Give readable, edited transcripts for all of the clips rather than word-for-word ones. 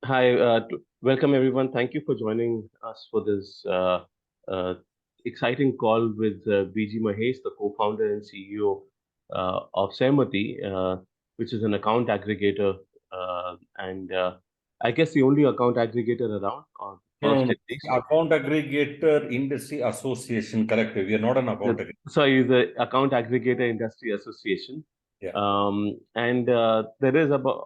Hi, welcome everyone. Thank you for joining us for this uh, exciting call with BG Mahesh, the co-founder and CEO of Sahamati, which is an account aggregator, and I guess the only account aggregator around, or No, no, first no. at least. Account Aggregator Industry Association Collective. We are not an account aggregator. Sorry, the Account Aggregator Industry Association, Yeah. and there is about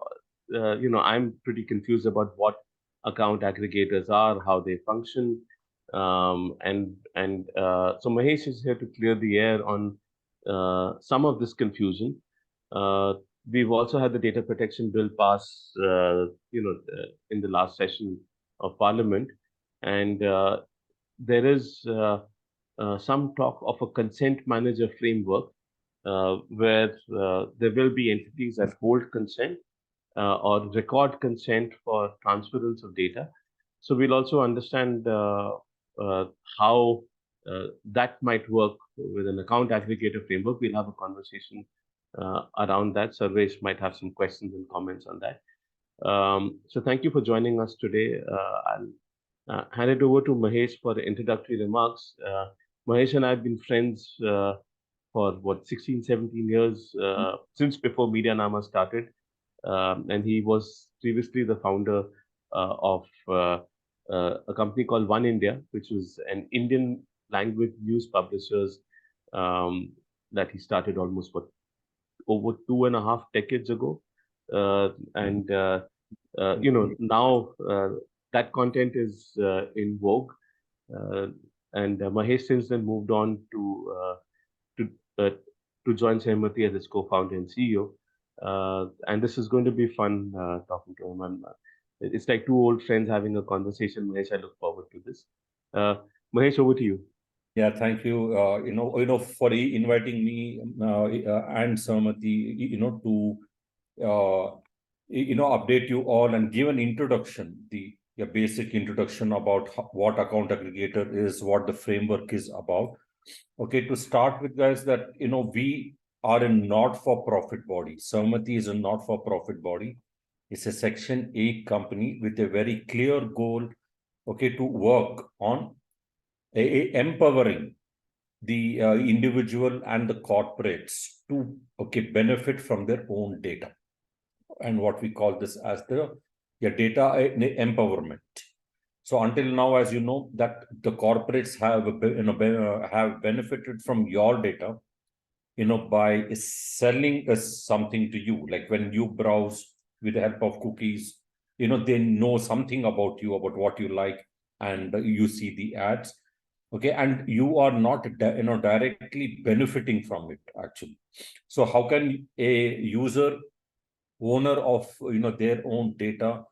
I'm pretty confused about what account aggregators are, how they function, and so Mahesh is here to clear the air on some of this confusion. Uh, we've also had the data protection bill pass, in the last session of Parliament, and there is some talk of a consent manager framework where there will be entities that hold consent or record consent for transference of data. So we'll also understand uh, how that might work with an account aggregator framework. We'll have a conversation around that. Sarvesh might have some questions and comments on that. So thank you for joining us today. I'll hand it over to Mahesh for the introductory remarks. Mahesh and I have been friends for what 16, 17 years since before MediaNama started, and he was previously the founder of a company called One India, which was an Indian language news publishers um, that he started almost over 2.5 decades ago, and now that content is in vogue, uh, and Mahesh since then moved on to uh, to join Sahamati as its co-founder and CEO. And this is going to be fun talking to him. And it's like two old friends having a conversation. Mahesh, I look forward to this. Uh, Mahesh, over to you. Yeah, thank you. For inviting me and Sahamati, to update you all and give an introduction, the basic introduction about what account aggregator is, what the framework is about. Okay, to start with, guys, that we are a not-for-profit body. Sahamati is a not-for-profit body. It's a Section 8 company with a very clear goal, okay, to work on empowering the individual and the corporates to benefit from their own data, and what we call this as the data empowerment. So until now, as you know, that the corporates have have benefited from your data, by selling something to you. Like when you browse with the help of cookies, they know something about you, about what you like, and you see the ads. Okay, and you are not directly benefiting from it actually. So how can a user, owner of their own data,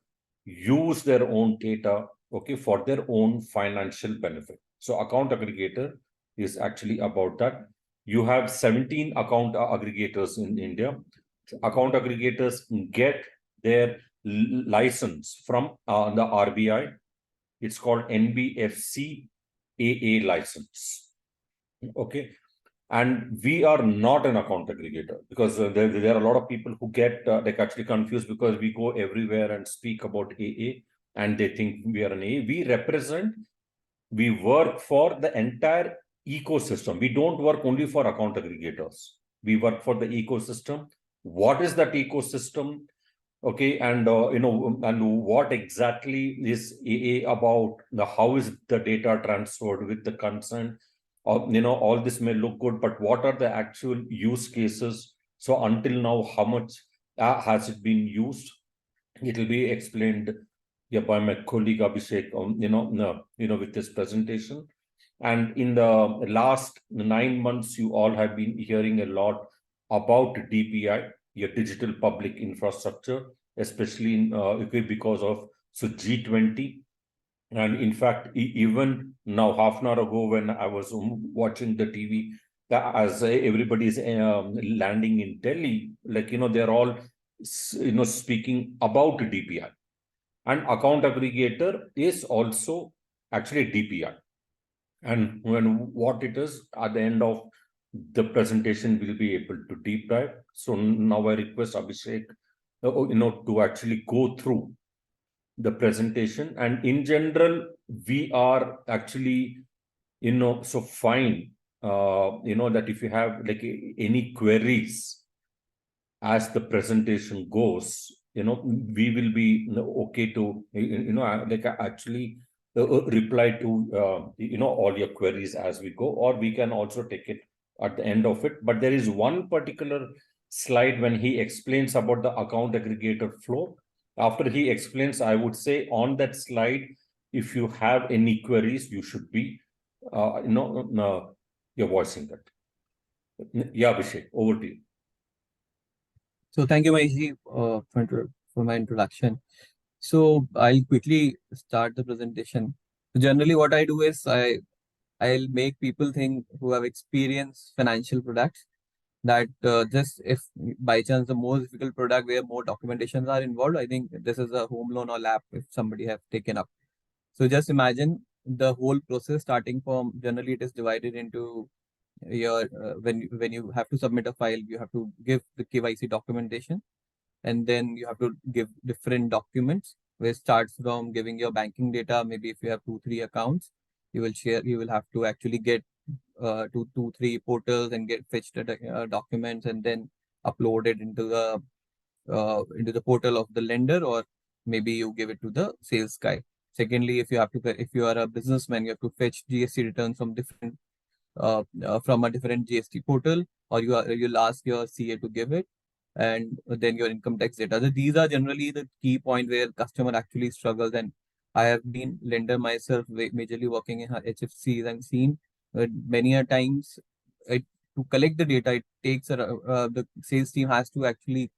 use their own data, okay, for their own financial benefit? So account aggregator is actually about that. You have 17 account aggregators in India. Account aggregators get their license from the RBI. It's called NBFC AA license. Okay, and we are not an account aggregator, because there are a lot of people who get like actually confused, because we go everywhere and speak about AA and they think we are an AA. We work for the entire ecosystem. We don't work only for account aggregators. We work for the ecosystem. What is that ecosystem? Okay, and and what exactly is AA about? How is the data transferred with the consent? All this may look good, but what are the actual use cases? So until now, how much has it been used? It will be explained, yeah, by my colleague Abhishek, with this presentation. And in the last 9 months, you all have been hearing a lot about DPI, your digital public infrastructure, especially because of G20. And in fact, even now, half an hour ago, when I was watching the TV, as everybody is landing in Delhi, like, they're all, speaking about DPI. And account aggregator is also actually DPI. And what it is, at the end of the presentation, we'll be able to deep dive. So now I request Abhishek, to actually go through the presentation. And in general, we are actually, so fine, that if you have like any queries as the presentation goes, we will be okay to, actually reply to, all your queries as we go, or we can also take it at the end of it. But there is one particular slide when he explains about the account aggregator flow. After he explains, I would say on that slide, if you have any queries, you should be, you're voicing that. Yeah, Abhishek, over to you. So thank you, Mahesh, for my introduction. So I'll quickly start the presentation. Generally, what I do is I'll make people think who have experienced financial products that just if by chance the most difficult product where more documentations are involved, I think this is a home loan or LAP if somebody have taken up. So just imagine the whole process starting from, generally it is divided into your when you have to submit a file, you have to give the KYC documentation, and then you have to give different documents, which starts from giving your banking data. Maybe if you have 2 3 accounts, you will have to actually get to 2 3 portals and get fetched documents and then upload it into the portal of the lender, or maybe you give it to the sales guy. Secondly, if you are a businessman, you have to fetch GST returns from a different GST portal, or you'll ask your CA to give it, and then your income tax data. So these are generally the key point where customer actually struggles. And I have been lender myself, majorly working in HFCs, and seen many a times to collect the data. It takes the sales team has to actually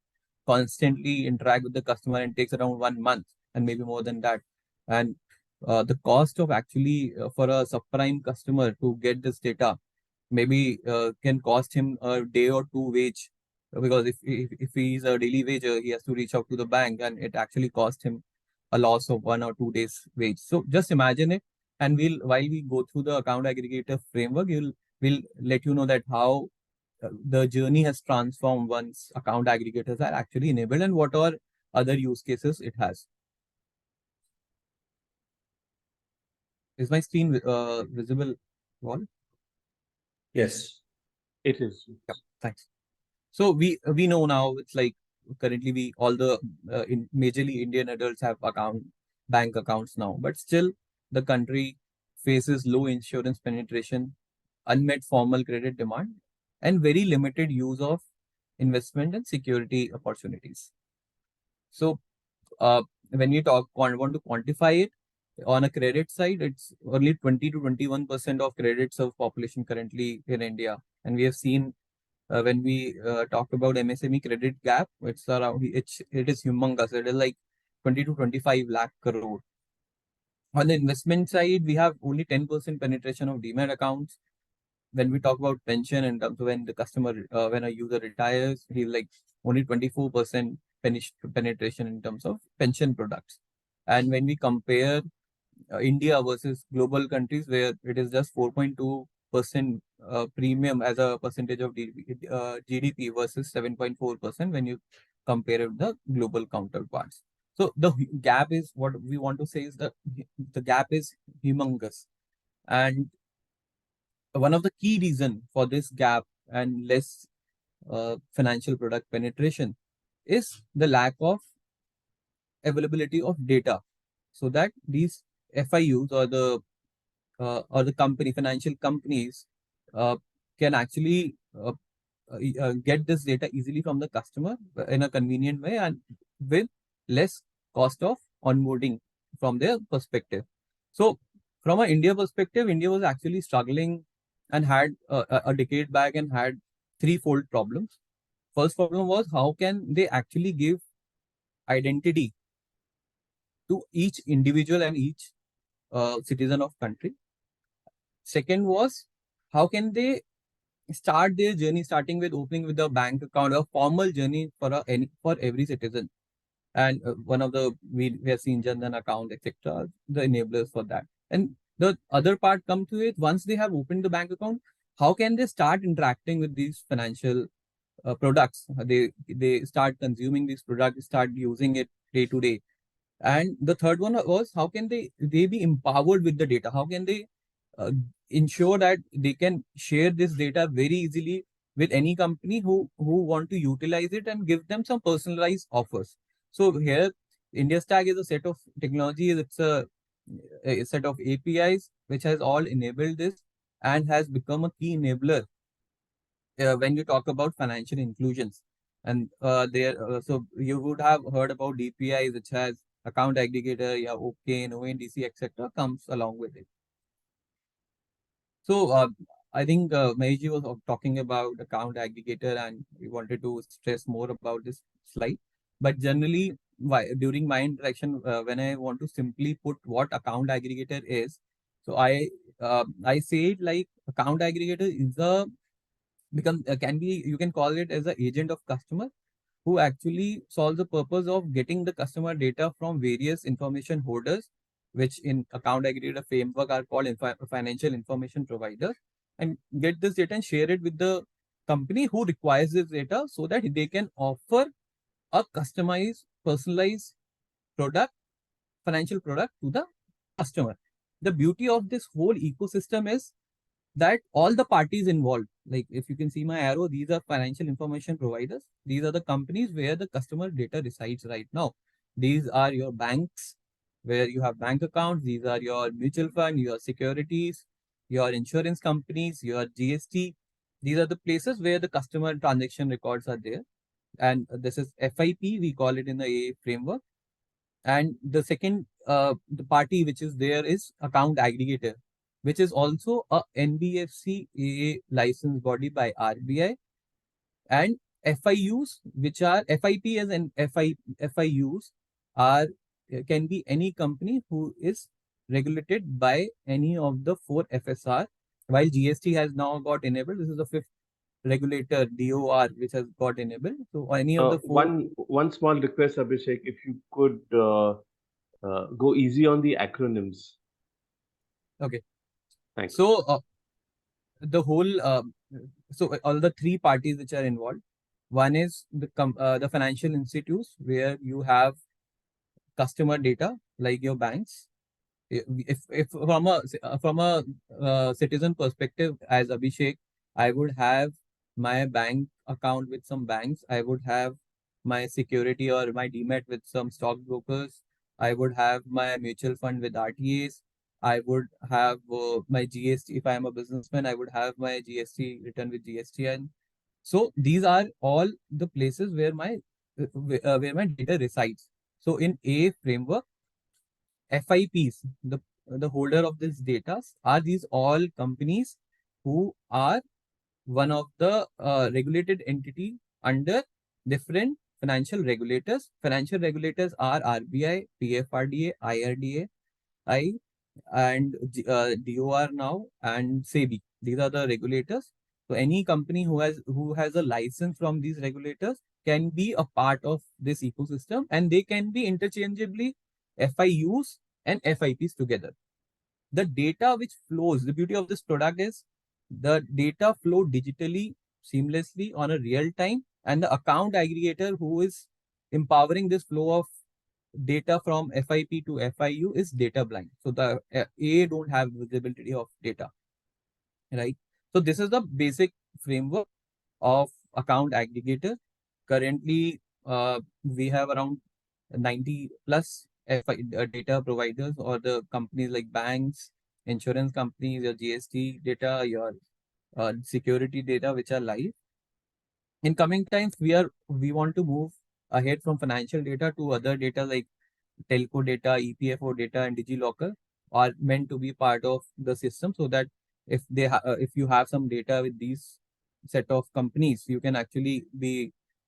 constantly interact with the customer, and takes around 1 month and maybe more than that. And the cost of actually for a subprime customer to get this data maybe can cost him a day or two wage, because if he's a daily wager, he has to reach out to the bank, and it actually cost him a loss of 1 or 2 days wage. So just imagine it. And while we go through the account aggregator framework, we'll let you know that how the journey has transformed once account aggregators are actually enabled, and what are other use cases it has. Is my screen visible, Wall? Yes. It is. Yeah, thanks. So we know now it's like currently all the majorly Indian adults have bank accounts now, but still the country faces low insurance penetration, unmet formal credit demand, and very limited use of investment and security opportunities. So when we want to quantify it on a credit side, it's only 20 to 21% of credit served population currently in India. And we have seen when we talk about MSME credit gap, it is humongous. It is like 20 to 25 lakh crore. On the investment side, we have only 10% penetration of demat accounts. When we talk about pension, in terms of when a user retires, he's like only 24% penetration in terms of pension products. And when we compare India versus global countries, where it is just 4.2% premium as a percentage of GDP versus 7.4% when you compare it with the global counterparts. So the gap is, what we want to say is that the gap is humongous. And one of the key reason for this gap and less financial product penetration is the lack of availability of data, so that these FIUs or the financial companies uh, can actually get this data easily from the customer in a convenient way, and with less cost of onboarding from their perspective. So from an India perspective, India was actually struggling and had a decade back and had threefold problems. First problem was, how can they actually give identity to each individual and each citizen of country. Second was, how can they start their journey, starting with opening with a bank account, a formal journey for every citizen. And one of the we have seen Jan Dhan account, etc. The enablers for that. And the other part come to it, once they have opened the bank account, how can they start interacting with these financial products? They start consuming these products, start using it day to day. And the third one was, how can they be empowered with the data? How can they uh, ensure that they can share this data very easily with any company who want to utilize it and give them some personalized offers? So here, India Stack is a set of technologies. It's a set of APIs which has all enabled this and has become a key enabler when you talk about financial inclusions. And so you would have heard about DPI, which has account aggregator, yeah, OKane, ONDC, etc. comes along with it. So I think Mahesh was talking about account aggregator, and we wanted to stress more about this slide. But generally, during my interaction, when I want to simply put what account aggregator is, so I say it like account aggregator is a can be, you can call it as an agent of customer who actually solves the purpose of getting the customer data from various information holders, which in account aggregator framework are called financial information providers, and get this data and share it with the company who requires this data so that they can offer a customized, personalized product, financial product to the customer. The beauty of this whole ecosystem is that all the parties involved, like if you can see my arrow, these are financial information providers. These are the companies where the customer data resides right now. These are your banks where you have bank accounts. These are your mutual fund, your securities, your insurance companies, your GST. These are the places where the customer transaction records are there. And this is FIP, we call it in the AA framework. And the second the party which is there is account aggregator, which is also a NBFC AA licensed body by RBI, and FIUs, which are FIPs and FIUs are can be any company who is regulated by any of the four FSR. While GST has now got enabled, this is the fifth regulator, DOR, which has got enabled. So any of the four. One small request, Abhishek, if you could go easy on the acronyms. Okay. Thanks. So the whole all the three parties which are involved. One is the financial institutes where you have customer data like your banks. If from a citizen perspective, as Abhishek, I would have my bank account with some banks. I would have my security or my demat with some stockbrokers. I would have my mutual fund with RTAs. I would have my GST. If I am a businessman, I would have my GST return with GSTN. So these are all the places where my data resides. So in a framework, FIPs, the holder of this data, are these all companies who are one of the regulated entity under different financial regulators. Financial regulators are RBI, PFRDA, IRDA, and DOR now, and SEBI. These are the regulators. So any company who has a license from these regulators can be a part of this ecosystem, and they can be interchangeably FIUs and FIPs together. The data which flows, the beauty of this product is the data flow digitally, seamlessly on a real time, and the account aggregator who is empowering this flow of data from FIP to FIU is data blind. So the A don't have visibility of data, right? So this is the basic framework of account aggregator. Currently, we have around 90 plus data providers or the companies like banks, insurance companies, your GST data, your security data, which are live. In coming times, we want to move ahead from financial data to other data like telco data, EPFO data, and DigiLocker are meant to be part of the system, so that if you have some data with these set of companies, you can actually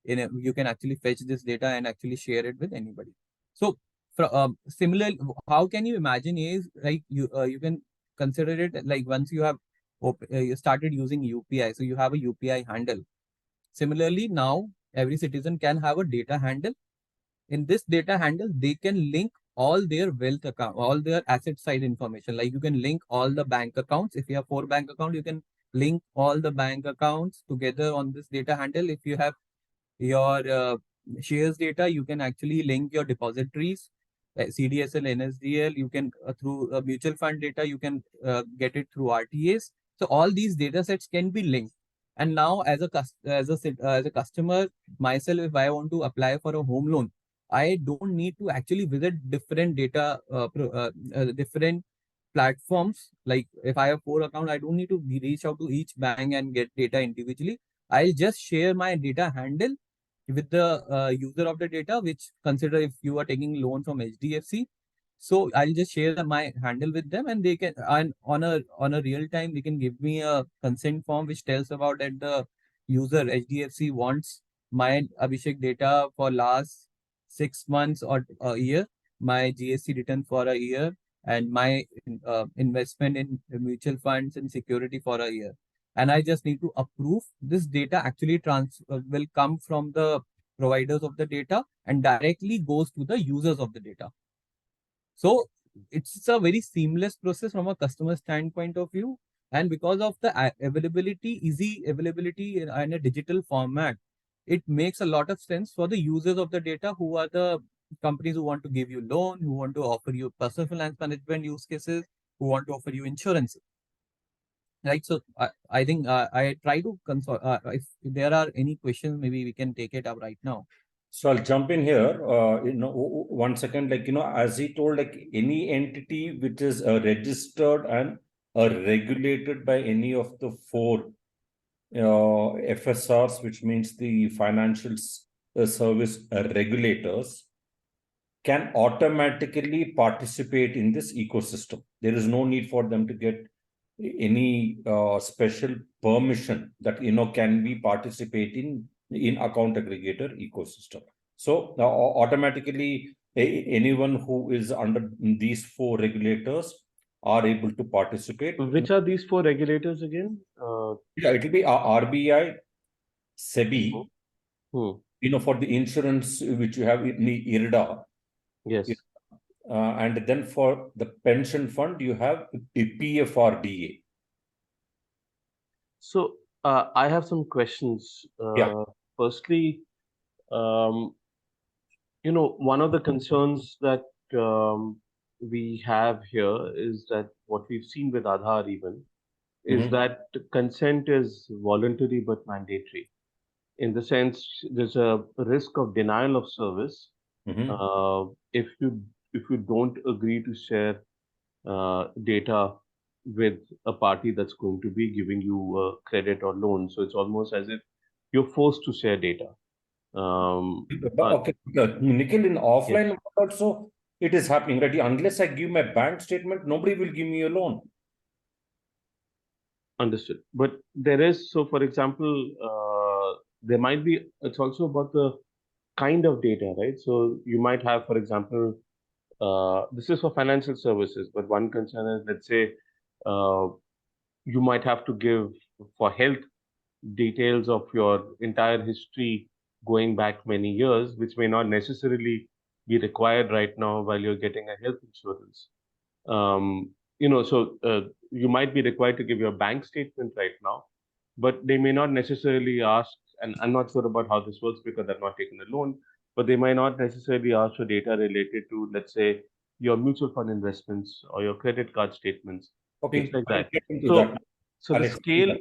you can actually fetch this data and actually share it with anybody. So similarly, how can you imagine is like you can consider it like once you have you started using UPI, so you have a UPI handle. Similarly, now every citizen can have a data handle. In this data handle, they can link all their wealth account, all their asset side information. Like you can link all the bank accounts. If you have 4 bank accounts, you can link all the bank accounts together on this data handle. If you have your shares data, you can actually link your depositories. CDSL, NSDL, you can through mutual fund data, you can get it through RTAs. So all these data sets can be linked. And now as a customer myself, if I want to apply for a home loan, I don't need to actually visit different different platforms. Like if I have 4 accounts, I don't need to reach out to each bank and get data individually. I'll just share my data handle with the user of the data, which consider if you are taking loan from HDFC. So I'll just share my handle with them, and they can, and on a real time, they can give me a consent form which tells about that the user HDFC wants my Abhishek data for last 6 months or a year, my GST return for a year, and my investment in mutual funds and security for a year. And I just need to approve. This data actually will come from the providers of the data and directly goes to the users of the data. So it's a very seamless process from a customer standpoint of view. And because of the availability, easy availability in a digital format, it makes a lot of sense for the users of the data, who are the companies who want to give you loan, who want to offer you personal finance management use cases, who want to offer you insurance. Right. So I think I try to consult. If there are any questions, maybe we can take it up right now. So I'll jump in here. 1 second. As he told, any entity which is registered and regulated by any of the four FSRs, which means the financial service regulators, can automatically participate in this ecosystem. There is no need for them to get any special permission that can be participating in account aggregator ecosystem. So automatically anyone who is under these four regulators are able to participate. Which are these four regulators again? Yeah, it will be RBI, SEBI, for the insurance which you have in the IRDA. Yes. And then for the pension fund, you have the PFRDA. So I have some questions. Yeah. Firstly, one of the concerns that we have here is that what we've seen with Aadhaar even is that consent is voluntary but mandatory. In the sense, there's a risk of denial of service if you don't agree to share data with a party that's going to be giving you a credit or loan. So it's almost as if you're forced to share data. Okay, Nikhil, in offline also it is happening, right? Unless I give my bank statement, nobody will give me a loan. Understood. But there is, so for example, there might be, it's also about the kind of data, right? So you might have, for example, this is for financial services, but one concern is, let's say, you might have to give for health details of your entire history going back many years, which may not necessarily be required right now while you're getting a health insurance. So you might be required to give your bank statement right now, but they may not necessarily ask, and I'm not sure about how this works because I've not taken a loan, but they might not necessarily ask for data related to, let's say, your mutual fund investments or your credit card statements, things like that. So the scale,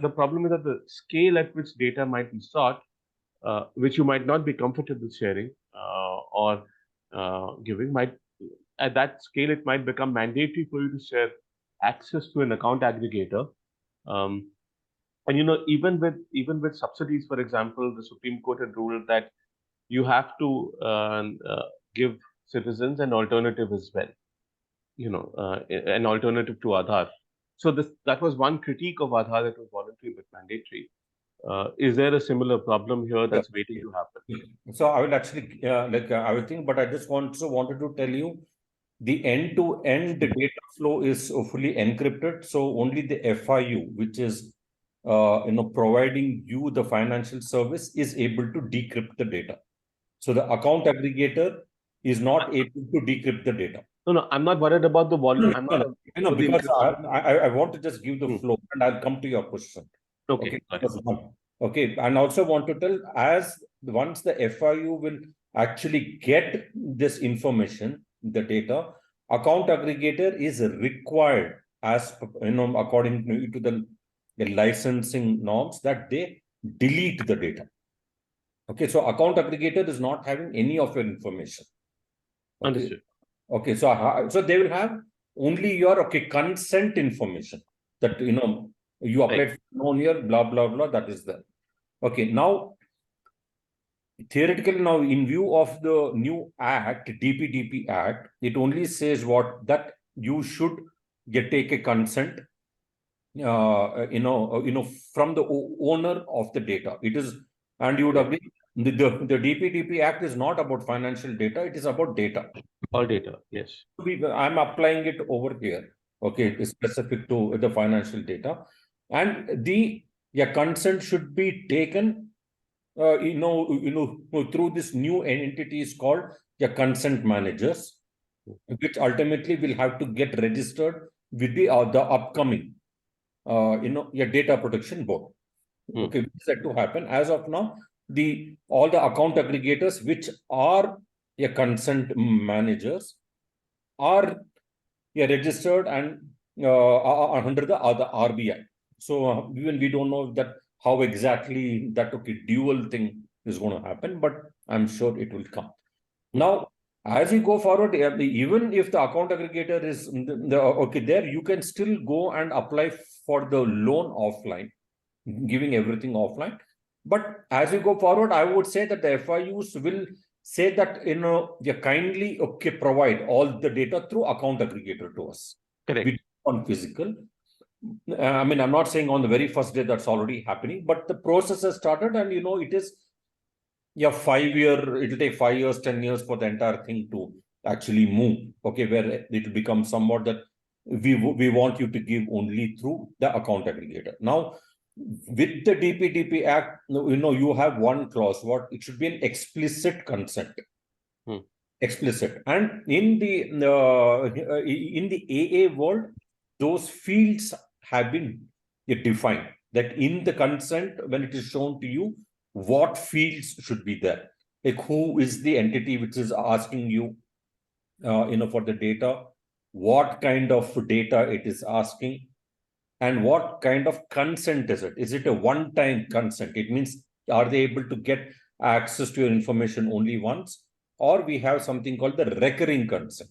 the problem is that the scale at which data might be sought, which you might not be comfortable sharing or giving, might, at that scale, it might become mandatory for you to share access to an account aggregator. And even with subsidies, for example, the Supreme Court had ruled that you have to give citizens an alternative as well. An alternative to Aadhaar. So that was one critique of Aadhaar, that was voluntary but mandatory. Is there a similar problem here that's waiting to happen? So I will actually I will think, but I just wanted to tell you, the end-to-end data flow is fully encrypted. So only the FIU, which is providing you the financial service, is able to decrypt the data. So the account aggregator is not able to decrypt the data. No, I'm not worried about the volume. Because I want to just give the flow, and I'll come to your question. Okay. Okay, and also want to tell, once the FIU will actually get this information, the data, account aggregator is required as according to the licensing norms that they delete the data. Okay, so account aggregator is not having any of your information. Okay. Understood. Okay, so they will have only your consent information that you applied for loan here, blah blah blah. That is there. Okay, now theoretically, now in view of the new act, DPDP Act, it only says that you should take a consent, from the owner of the data. It is, and you would agree, the DPDP Act is not about financial data; it is about data. All data, yes. I'm applying it over here. Okay, it's specific to the financial data, and the consent should be taken. Through this new entity is called consent managers, which ultimately will have to get registered with the upcoming data protection board. Okay, which is set to happen as of now. All the account aggregators, which are consent managers, are registered and under the RBI. So even we don't know that how exactly that dual thing is going to happen, but I'm sure it will come. Now, as we go forward, even if the account aggregator is there, you can still go and apply for the loan offline, giving everything offline. But as we go forward, I would say that the FIUs will say that you kindly provide all the data through account aggregator to us. Correct. On physical. I mean, I'm not saying on the very first day that's already happening, but the process has started, and it is 5 year. It will take 5 years, 10 years for the entire thing to actually move. Okay, where it will become somewhat that we want you to give only through the account aggregator. Now, with the DPDP Act, you have one clause. It should be an explicit consent. Explicit, and in the AA world, those fields have been defined. That in the consent, when it is shown to you, what fields should be there? Like who is the entity which is asking you, for the data? What kind of data it is asking? And what kind of consent is it? Is it a one-time consent? It means, are they able to get access to your information only once? Or we have something called the recurring consent.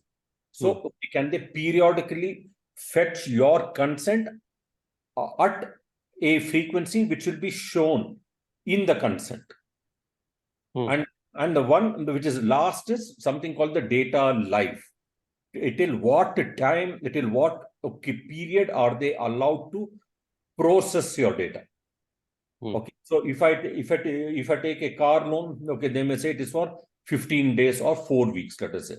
So can they periodically fetch your consent at a frequency which will be shown in the consent? And the one which is last is something called the data life. Till what time, till what period are they allowed to process your data? Okay, so if I take a car loan, okay, they may say it is for 15 days or 4 weeks, let us say.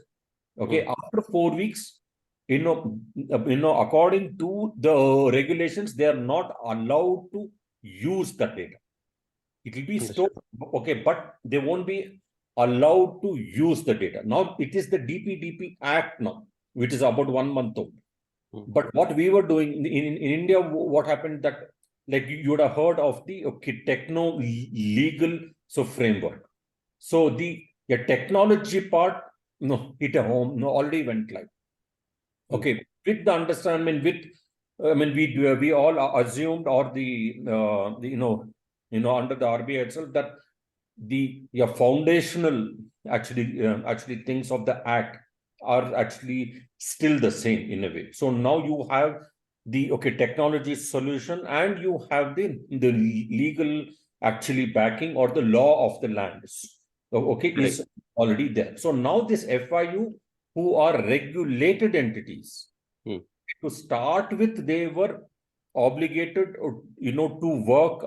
Okay, after 4 weeks, according to the regulations, they are not allowed to use the data. It will be stored, okay, but they won't be allowed to use the data. Now, it is the DPDP Act now, which is about 1 month old. But what we were doing in India, what happened that, like you would have heard of the techno legal framework. So the technology part, already went live. Okay, with the understanding, we all assumed, or under the RBI itself, that the foundational actually things of the act are actually still the same in a way. So now you have the technology solution, and you have the legal actually backing, or the law of the land. Okay, is already there. So now this FIU, who are regulated entities, to start with, they were obligated, to work,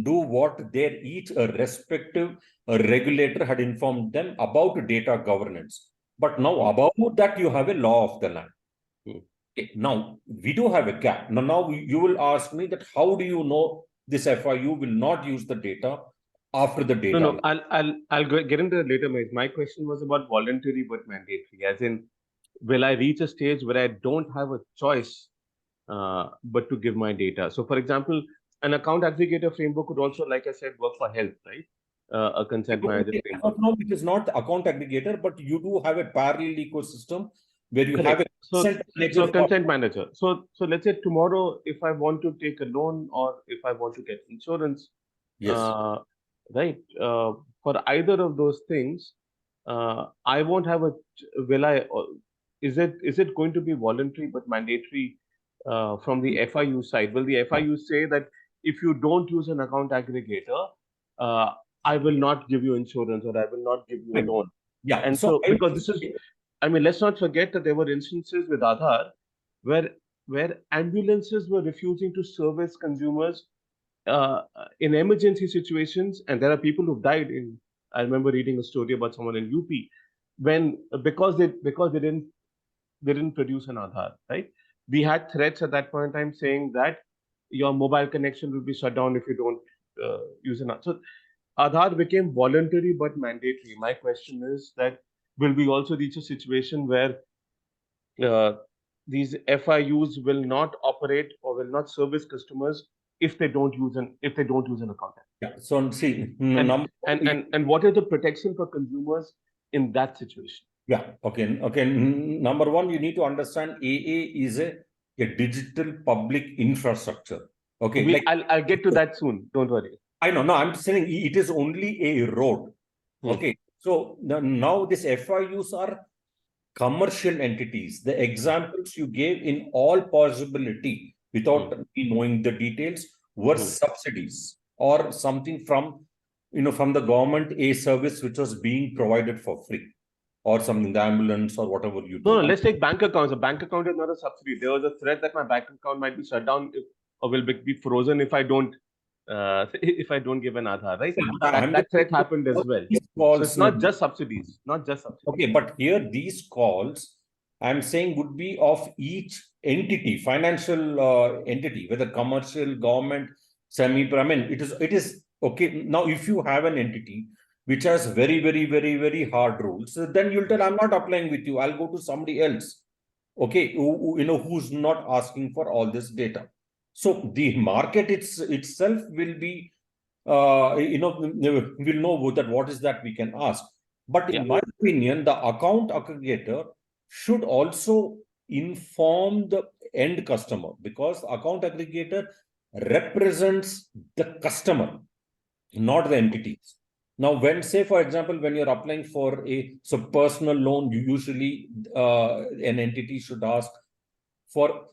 do what their each respective regulator had informed them about data governance. But now about that, you have a law of the land. Okay, now we do have a gap. Now you will ask me that how do you know this FIU will not use the data after the data? No, I'll get into that later. My question was about voluntary but mandatory, as in, will I reach a stage where I don't have a choice but to give my data? So, for example, an account aggregator framework could also, like I said, work for health, right? a consent manager As framework. of now, it is not account aggregator, but you do have a parallel ecosystem where you have a consent manager. Consent manager. So let's say tomorrow, if I want to take a loan or if I want to get insurance, Yes. right? For either of those things, I won't have a. Will I? Is it going to be voluntary but mandatory from the FIU side? Will the FIU say that if you don't use an account aggregator, I will not give you insurance or I will not give you a loan? Yeah. And so because this is, I mean, let's not forget that there were instances with Aadhaar where ambulances were refusing to service consumers in emergency situations, and there are people who've died in. I remember reading a story about someone in UP when because they didn't produce an Aadhaar, right? We had threats at that point in time saying that your mobile connection will be shut down if you don't use an Aadhaar. So Aadhaar became voluntary but mandatory. My question is that will we also reach a situation where these FIUs will not operate or will not service customers if they don't use an account? Yeah. So see, and what is the protection for consumers in that situation? Yeah. Okay. Okay. Number one, you need to understand AA is a digital public infrastructure. Okay. I'll get to that soon. Don't worry. I know. No, I'm saying it is only a road. Okay. So now these FIUs are commercial entities. The examples you gave in all possibility without me knowing the details were subsidies or something from the government, a service which was being provided for free. Or something, the ambulance or whatever you do. No, let's take bank accounts. A bank account is not a subsidy. There was a threat that my bank account might be shut down or will be frozen if I don't give an Aadhaar, right? That threat happened as well. So it's not just subsidies, Okay, but here these calls, I'm saying, would be of each entity, financial entity, whether commercial, government, semi. I mean, it is okay. Now, if you have an entity which has very, very, very, very hard rules, then you'll tell, I'm not applying with you. I'll go to somebody else. Okay, who's not asking for all this data. So the market itself will be, will know that what is that we can ask. But in my opinion, the account aggregator should also inform the end customer, because account aggregator represents the customer, not the entities. Now, say, for example, when you're applying for a personal loan, you usually an entity should ask for,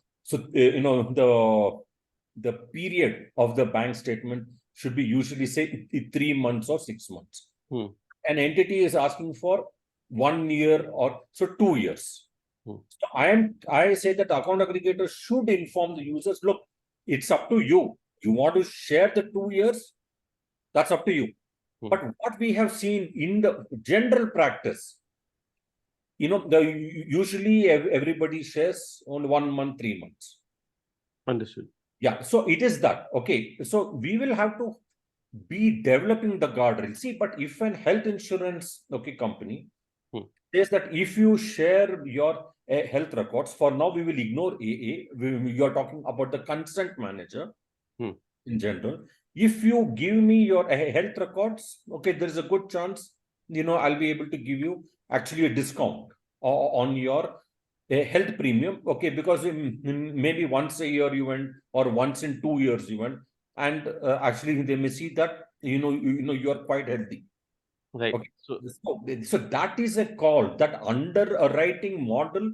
the period of the bank statement should be usually, say, 3 months or 6 months. An entity is asking for 1 year or 2 years. So I say that the account aggregator should inform the users, look, it's up to you. You want to share the 2 years? That's up to you. But what we have seen in the general practice, usually everybody shares only 1 month, 3 months. Understood. Yeah. So it is that. Okay. So we will have to be developing the guardrail. See, but if an health insurance company says that if you share your health records, for now we will ignore AA. You are talking about the consent manager in general. If you give me your health records, okay, there is a good chance, I'll be able to give you actually a discount on your health premium. Okay, because maybe once a year you went or once in 2 years you went, and actually they may see that, you are quite healthy. Right. Okay. So that is a call. That underwriting model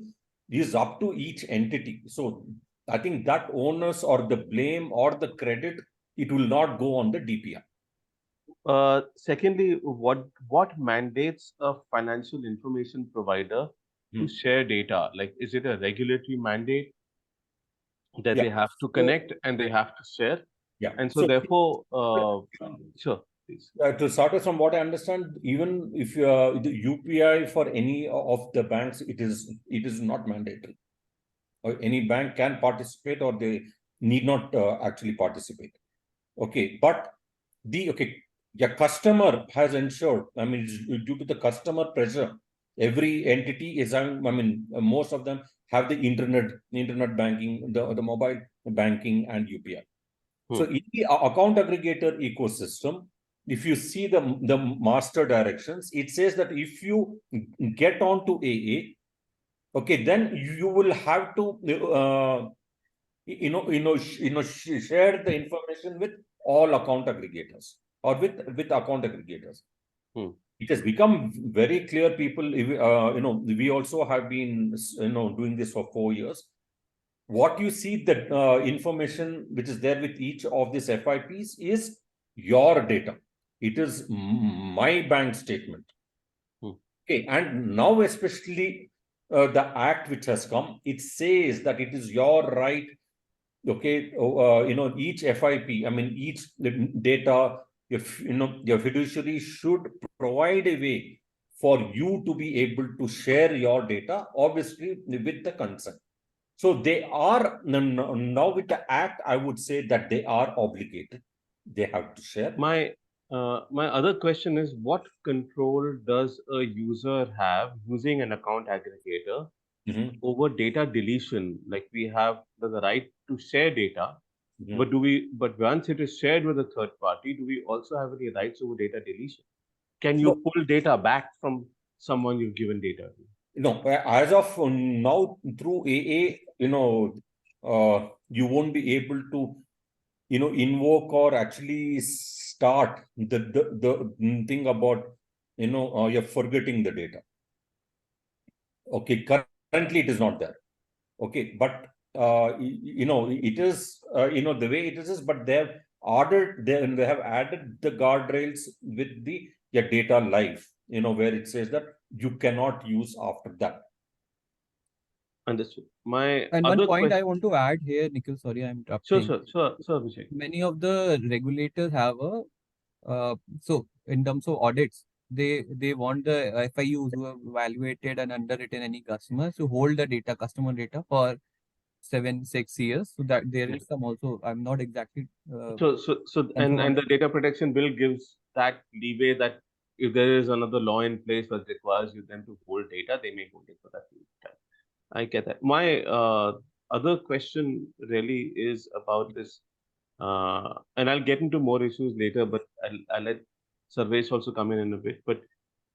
is up to each entity. So I think that onus or the blame or the credit, it will not go on the DPR. Secondly, what mandates a financial information provider to share data? Like, is it a regulatory mandate that they have to connect and they have to share? Yeah. And so therefore, sure, please. To start off, from what I understand, even if you are the UPI for any of the banks, it is not mandatory. Or any bank can participate, or they need not actually participate. Okay, but customer has ensured. I mean, due to the customer pressure, every entity is. Most of them have the internet banking, the mobile banking, and UPI. So in the account aggregator ecosystem, if you see the master directions, it says that if you get onto AA, okay, then you will have to share the information with all account aggregators or with account aggregators. It has become very clear. People, we also have been doing this for 4 years. What you see, that information which is there with each of these FIPs is your data. It is my bank statement. Okay, and now especially the act which has come, it says that it is your right. Okay, each FIP, I mean, each data, if your fiduciary should provide a way for you to be able to share your data, obviously with the consent. So they are now with the act, I would say that they are obligated. They have to share. My other question is, what control does a user have using an account aggregator over data deletion? Like, we have the right to share data, but once it is shared with a third party, do we also have any rights over data deletion? Can you pull data back from someone you've given data to? No, as of now, through AA, you won't be able to, invoke or actually start the thing about, you're forgetting the data. Okay, currently it is not there. Okay, but it is, the way it is, but they have added the guardrails with the data life, where it says that you cannot use after that. Understood. My And other one point question. I want to add here, Nikhil, sorry, I'm interrupting. Sure, Abhishek. Many of the regulators have so in terms of audits, they want the FIUs who have evaluated and underwritten any customers to hold the data, customer data for 7-6 years. So that there is some also, I'm not exactly And the data protection bill gives that leeway that if there is another law in place that requires you then to hold data, they may hold it for that period of time. I get that. My other question really is about this, and I'll get into more issues later, but I'll let Sarvesh also come in a bit. But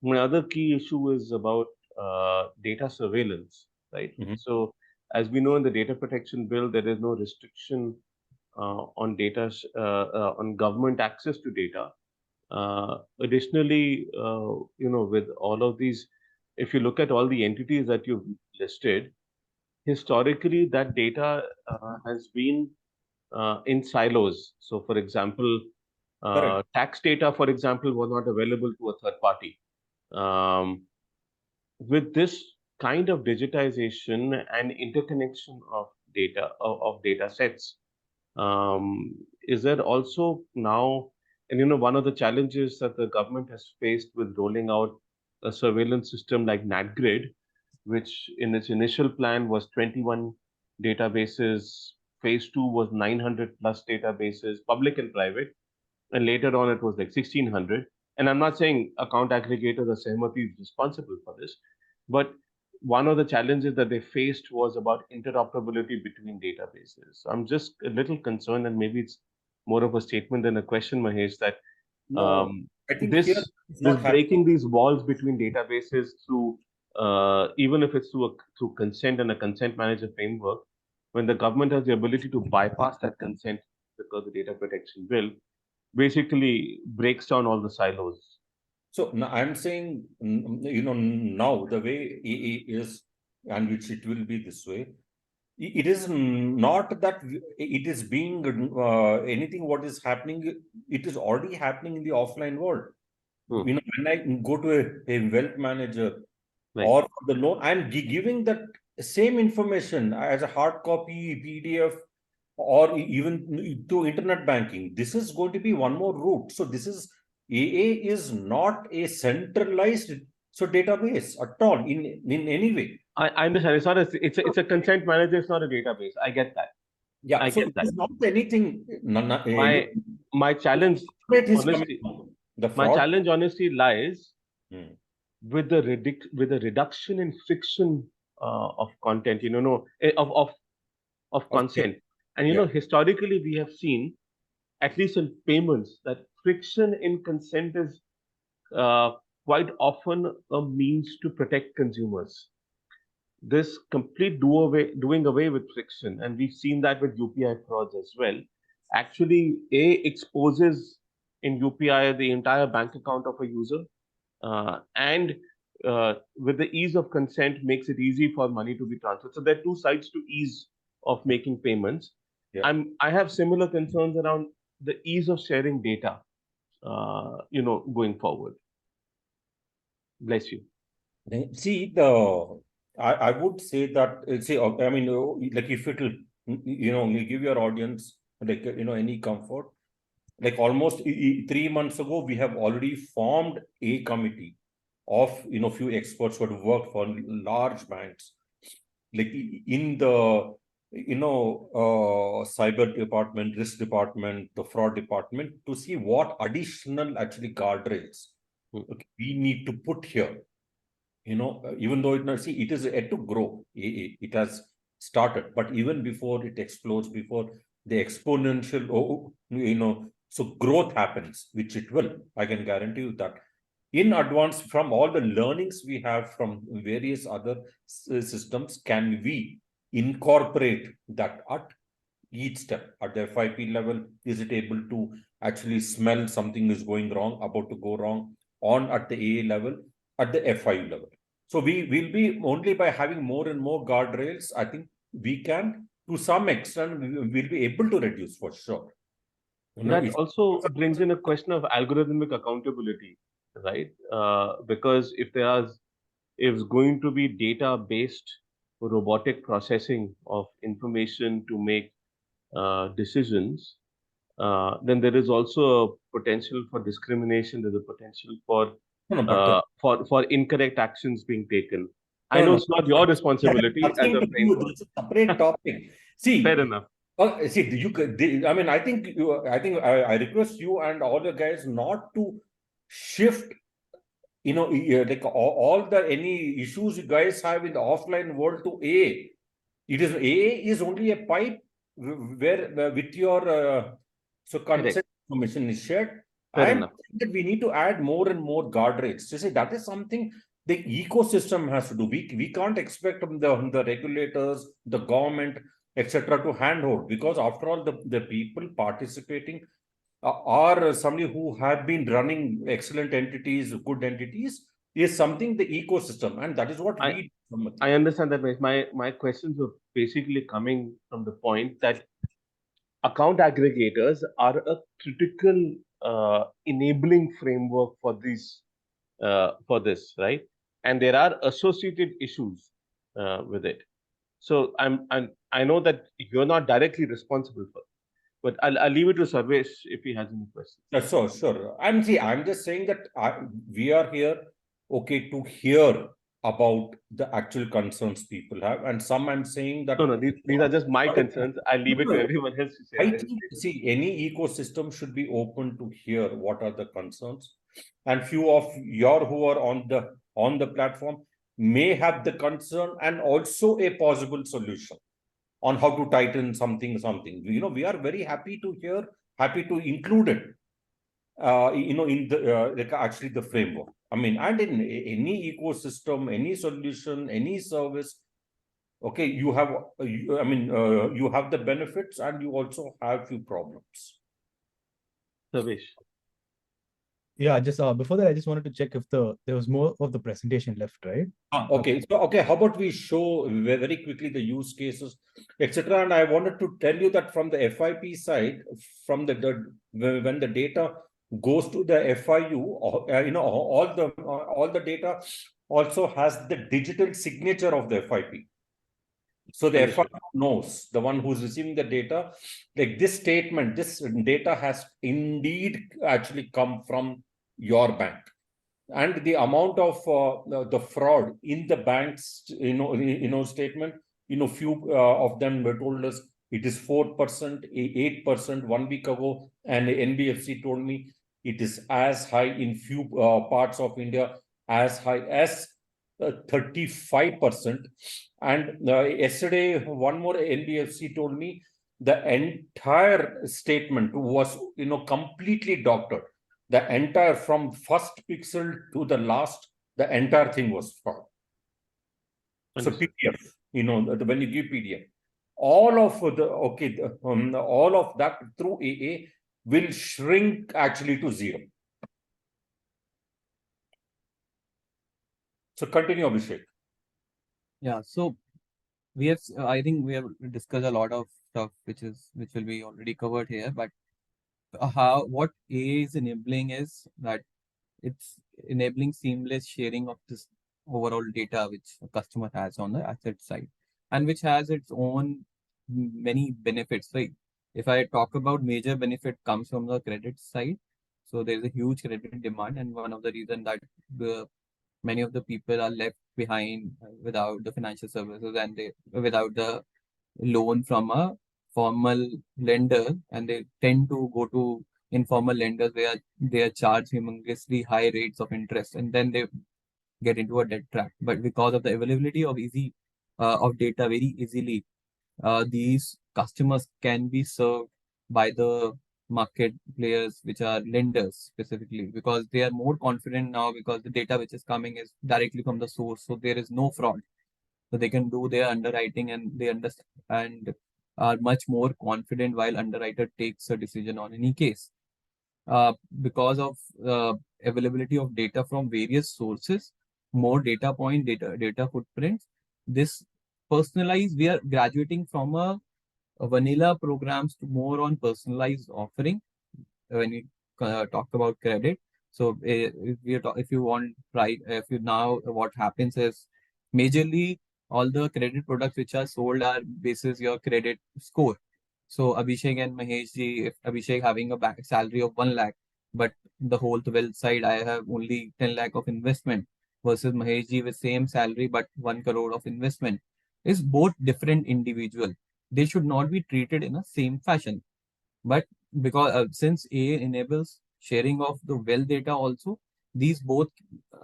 my other key issue is about data surveillance, right? So, as we know in the data protection bill, there is no restriction on data, on government access to data. Additionally, with all of these, if you look at all the entities that you've listed, historically that data has been in silos. So, for example, tax data, for example, was not available to a third party. With this kind of digitization and interconnection of data, of data sets, is there also now, and one of the challenges that the government has faced with rolling out a surveillance system like NatGrid, which in its initial plan was 21 databases, phase 2 was 900 plus databases, public and private, and later on it was like 1600. And I'm not saying account aggregators or Sahamati is responsible for this, but one of the challenges that they faced was about interoperability between databases. So I'm just a little concerned, and maybe it's more of a statement than a question, Mahesh, that I think this breaking these walls between databases through even if it's through consent and a consent manager framework, when the government has the ability to bypass that consent because the data protection bill basically breaks down all the silos. So I'm saying, now the way AA is, and which it will be this way, it is not that it is being anything what is happening, it is already happening in the offline world. When I go to a wealth manager or the loan, I'm giving that same information as a hard copy, PDF, or even to internet banking. This is going to be one more route. So this is, AA is not a centralized database at all in any way. I understand. It's a consent manager. It's not a database. I get that. Yeah, I so get that. it's not anything. My challenge, honestly, honestly lies with the reduction in friction of content. Of consent. And historically we have seen at least in payments, that friction in consent is uh, quite often a means to protect consumers. This complete doing away with friction, and we've seen that with UPI frauds as well, actually exposes in UPI the entire bank account of a user, and with the ease of consent makes it easy for money to be transferred. So there are two sides to ease of making payments. Yeah. I have similar concerns around the ease of sharing data, going forward. Bless you. See, I would say that, I mean, like if it will, you give your audience, like, any comfort, like almost 3 months ago, we have already formed a committee of, few experts who have worked for large banks, like in the, cyber department, risk department, the fraud department, to see what additional actually guardrails we need to put here. Even though it is yet to grow, it has started, but even before it explodes, before the exponential, so growth happens, which it will, I can guarantee you that. In advance, from all the learnings we have from various other systems, can we incorporate that at each step? At the FIP level, is it able to actually smell something is going wrong, about to go wrong? On at the AA level, at the FIU level. So we will be only by having more and more guardrails, I think we can, to some extent, we will be able to reduce for sure. That also brings in a question of algorithmic accountability, right? Because if it's going to be data-based robotic processing of information to make decisions, then there is also a potential for discrimination. There's a potential for incorrect actions being taken. I know it's not your responsibility as a framework. It's a separate topic. See, fair enough. See, you could. I mean, I think I request you and all the guys not to shift. Like all the any issues you guys have in the offline world to AA. AA is only a pipe where with your consent information is shared. And that we need to add more and more guardrails. So say that is something the ecosystem has to do. We can't expect the regulators, the government, etc. to handhold, because after all, the people participating are somebody who have been running excellent entities, good entities, is something the ecosystem, and that is what I understand that. My questions were basically coming from the point that account aggregators are a critical enabling framework for this, right? And there are associated issues with it. So I know that you're not directly responsible for it, but I'll leave it to Sarvesh if he has any questions. Sure. I'm just saying that we are here, okay, to hear about the actual concerns people have, and some I'm saying that no, these are just my concerns. I'll leave it to everyone else to say. I think, see, any ecosystem should be open to hear what are the concerns, and few of your who are on the platform may have the concern and also a possible solution on how to tighten something. We are very happy to hear, happy to include it, in the like actually the framework. I mean, and in any ecosystem, any solution, any service, okay, you have, you have the benefits and you also have few problems. Sarvesh. Yeah, just before that, I just wanted to check if there was more of the presentation left, right? Okay, so how about we show very quickly the use cases, etc. And I wanted to tell you that from the FIP side, from when the data goes to the FIU, all the data also has the digital signature of the FIP. So the FIU knows, the one who's receiving the data, like this statement, this data has indeed actually come from your bank. And the amount of the fraud in the bank's statement, few of them were told us it is 4%, 8% 1 week ago, and NBFC told me it is as high in few parts of India, as high as 35%. And yesterday, one more NBFC told me the entire statement was, completely doctored. The entire, from first pixel to the last, the entire thing was fraud. So Understood. PDF, when you give PDF, all of all of that through AA will shrink actually to zero. So continue, Abhishek. Yeah, so we have, I think we have discussed a lot of stuff which will be already covered here, but what AA is enabling is that it's enabling seamless sharing of this overall data which a customer has on the asset side, and which has its own many benefits. Like if I talk about major benefit comes from the credit side. So there's a huge credit demand, and one of the reason that the many of the people are left behind without the financial services, and they without the loan from a formal lender, and they tend to go to informal lenders where they are charged humongously high rates of interest, and then they get into a debt trap. But because of the availability of easy of data very easily, these customers can be served by the market players, which are lenders specifically, because they are more confident now because the data which is coming is directly from the source, so there is no fraud. So they can do their underwriting, and they understand and are much more confident while underwriter takes a decision on any case. Because of availability of data from various sources, more data point, data footprints, this personalized, we are graduating from a vanilla programs to more on personalized offering when we talk about credit. So if you want, right, if you now what happens is majorly all the credit products which are sold are basis your credit score. So Abhishek and Mahesh ji, if Abhishek having a back salary of 1 lakh, but the whole wealth side I have only 10 lakh of investment, versus Mahesh ji with same salary but 1 crore of investment, is both different individual. They should not be treated in a same fashion. But because since A enables sharing of the well data also, these both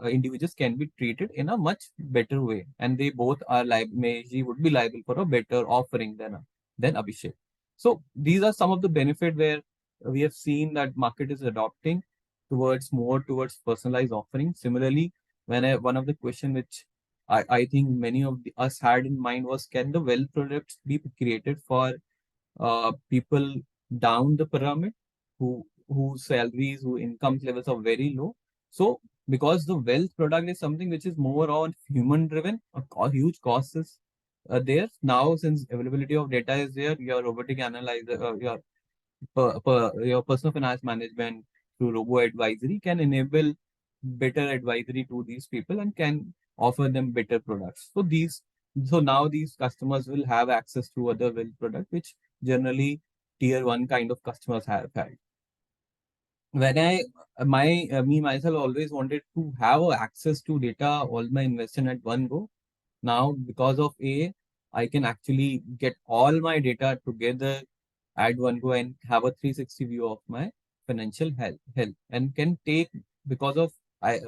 individuals can be treated in a much better way, and they both are he would be liable for a better offering than Abhishek. So these are some of the benefit where we have seen that market is adopting towards more towards personalized offering. Similarly, one of the question which I think many of us had in mind was, can the well products be created for people down the pyramid whose salaries, whose income levels are very low. So because the wealth product is something which is more on human driven, a huge cost is there. Now since availability of data is there, your robotic analyzer, your personal finance management through robo advisory can enable better advisory to these people and can offer them better products. So now these customers will have access to other wealth product, which generally tier one kind of customers have had. When me myself always wanted to have access to data, all my investment at one go. Now because of I can actually get all my data together at one go and have a 360 view of my financial health, and can take, because of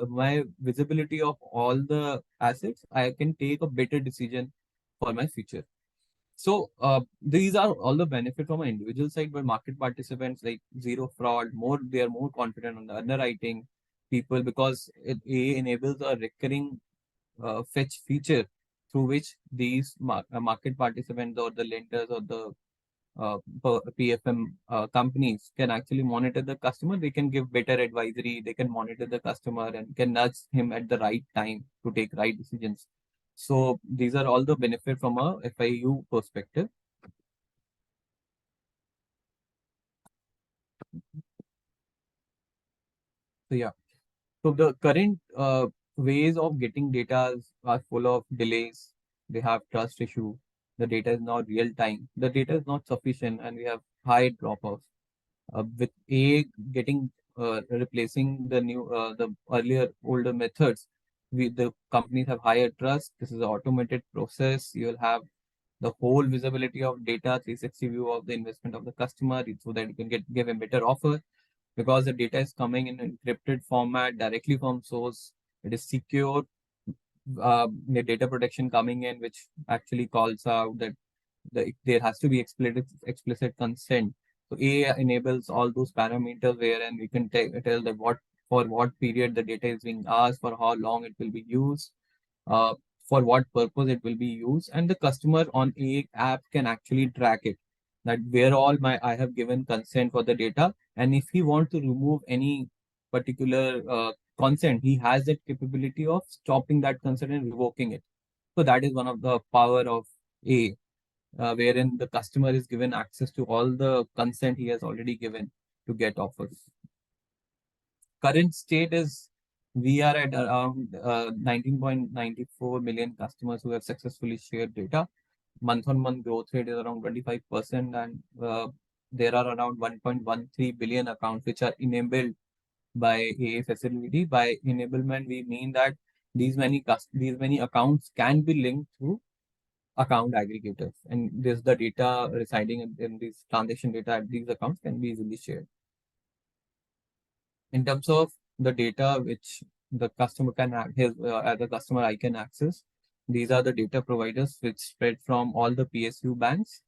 my visibility of all the assets, I can take a better decision for my future. So these are all the benefit from an individual side, but market participants like zero fraud, they are more confident on the underwriting people, because it enables a recurring fetch feature through which these market participants or the lenders or the PFM companies can actually monitor the customer. They can give better advisory. They can monitor the customer and can nudge him at the right time to take right decisions. So these are all the benefit from a FIU perspective. So yeah. So the current ways of getting data are full of delays. They have trust issue. The data is not real time. The data is not sufficient, and we have high drop-offs. With getting replacing the earlier older methods, the companies have higher trust. This is an automated process. You'll have the whole visibility of data, 360 view of the investment of the customer, so that you can give a better offer, because the data is coming in encrypted format directly from source. It is secure. The data protection coming in, which actually calls out that there has to be explicit consent. So A enables all those parameters wherein we can tell that for what period the data is being asked, for how long it will be used, uh, for what purpose it will be used, and the customer on a app can actually track it, that where all my I have given consent for the data, and if he want to remove any particular consent, he has that capability of stopping that consent and revoking it. So that is one of the power of A, wherein the customer is given access to all the consent he has already given to get offers. Current state is we are at around 19.94 million customers who have successfully shared data. Month on month growth rate is around 25%, and there are around 1.13 billion accounts which are enabled by AA facility. By enablement, we mean that these many accounts can be linked through account aggregators, and this the data residing in these transaction data at these accounts can be easily shared. In terms of the data which the customer can as a customer I can access, these are the data providers which spread from all the PSU banks.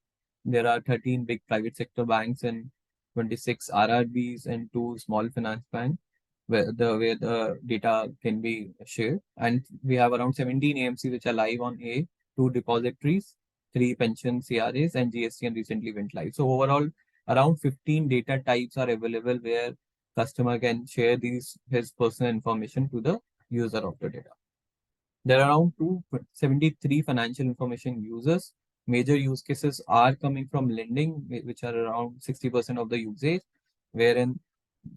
There are 13 big private sector banks and 26 RRBs and 2 small finance banks where the data can be shared. And we have around 17 AMC which are live on A, 2 depositories, 3 pension CRAs, and GST and recently went live. So overall, around 15 data types are available where customer can share his personal information to the user of the data. There are around 273 financial information users. Major use cases are coming from lending, which are around 60% of the usage, wherein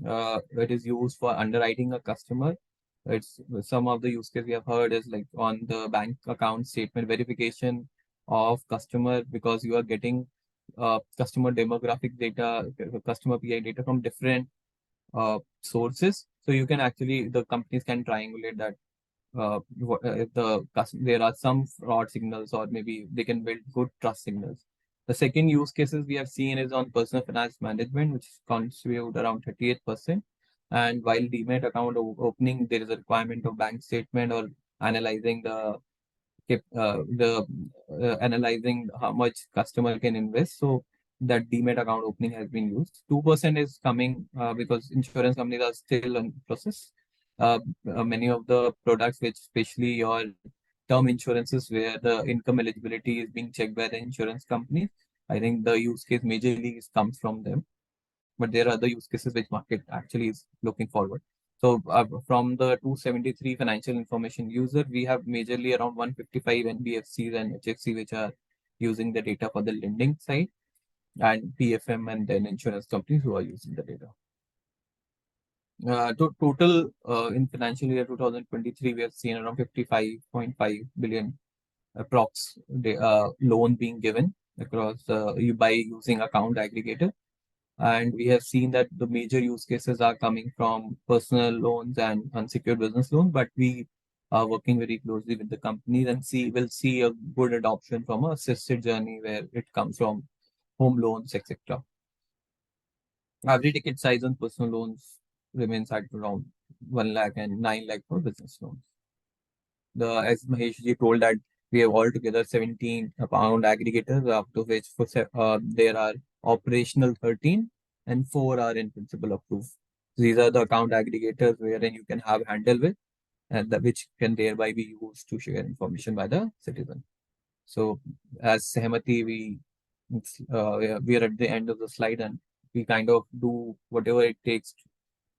it is used for underwriting a customer. It's some of the use case we have heard is like on the bank account statement verification of customer, because you are getting customer demographic data, customer PI data from different sources. So you can actually, the companies can triangulate that if there are some fraud signals, or maybe they can build good trust signals. The second use cases we have seen is on personal finance management, which contribute around 38%. And while Demat account opening, there is a requirement of bank statement or analyzing analyzing how much customer can invest. So that Demat account opening has been used. 2% is coming because insurance companies are still in process. Many of the products, which especially your term insurances, where the income eligibility is being checked by the insurance companies, I think the use case majorly comes from them. But there are other use cases which market actually is looking forward. So from the 273 financial information user, we have majorly around 155 NBFCs and HFC which are using the data for the lending side, and PFM and then insurance companies who are using the data. Total in financial year 2023, we have seen around 55.5 billion approx loan being given across by using account aggregator. And we have seen that the major use cases are coming from personal loans and unsecured business loans, but we are working very closely with the companies and will see a good adoption from a assisted journey where it comes from home loans, etc. Average ticket size on personal loans remains at around 1 lakh and 9 lakh for business loans. As Mahesh ji told that we have altogether 17 account aggregators, up to which there are operational 13 and 4 are in principle approved. These are the account aggregators wherein you can have handle with, and which can thereby be used to share information by the citizen. So as Sahamati, we are at the end of the slide, and we kind of do whatever it takes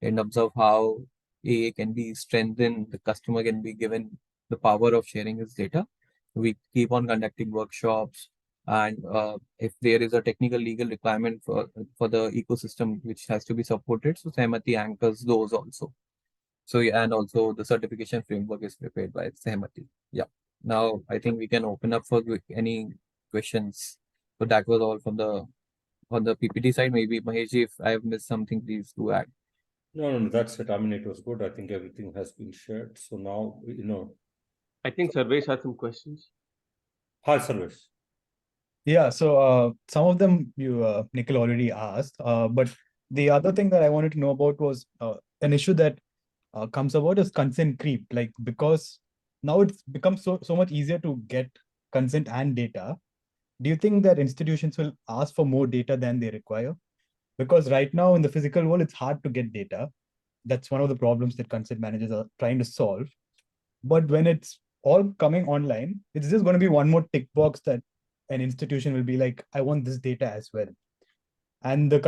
in terms of how AA can be strengthened, the customer can be given the power of sharing his data. We keep on conducting workshops, and if there is a technical legal requirement for the ecosystem which has to be supported, so Sahamati anchors those also. So yeah, and also the certification framework is prepared by Sahamati. Yeah. Now I think we can open up for any questions. So that was all from the on the PPT side. Maybe Mahesh, if I have missed something, please do add. No, that's it. I mean, it was good. I think everything has been shared. So now, I think Sarvesh had some questions. Hi, Sarvesh. Yeah, so some of them you Nikhil already asked, but the other thing that I wanted to know about was an issue that comes about is consent creep. Like, because now it's become so much easier to get consent and data, do you think that institutions will ask for more data than they require? Because right now in the physical world, it's hard to get data. That's one of the problems that consent managers are trying to solve. But when it's all coming online, it's just going to be one more tick box that an institution will be like, I want this data as well. And the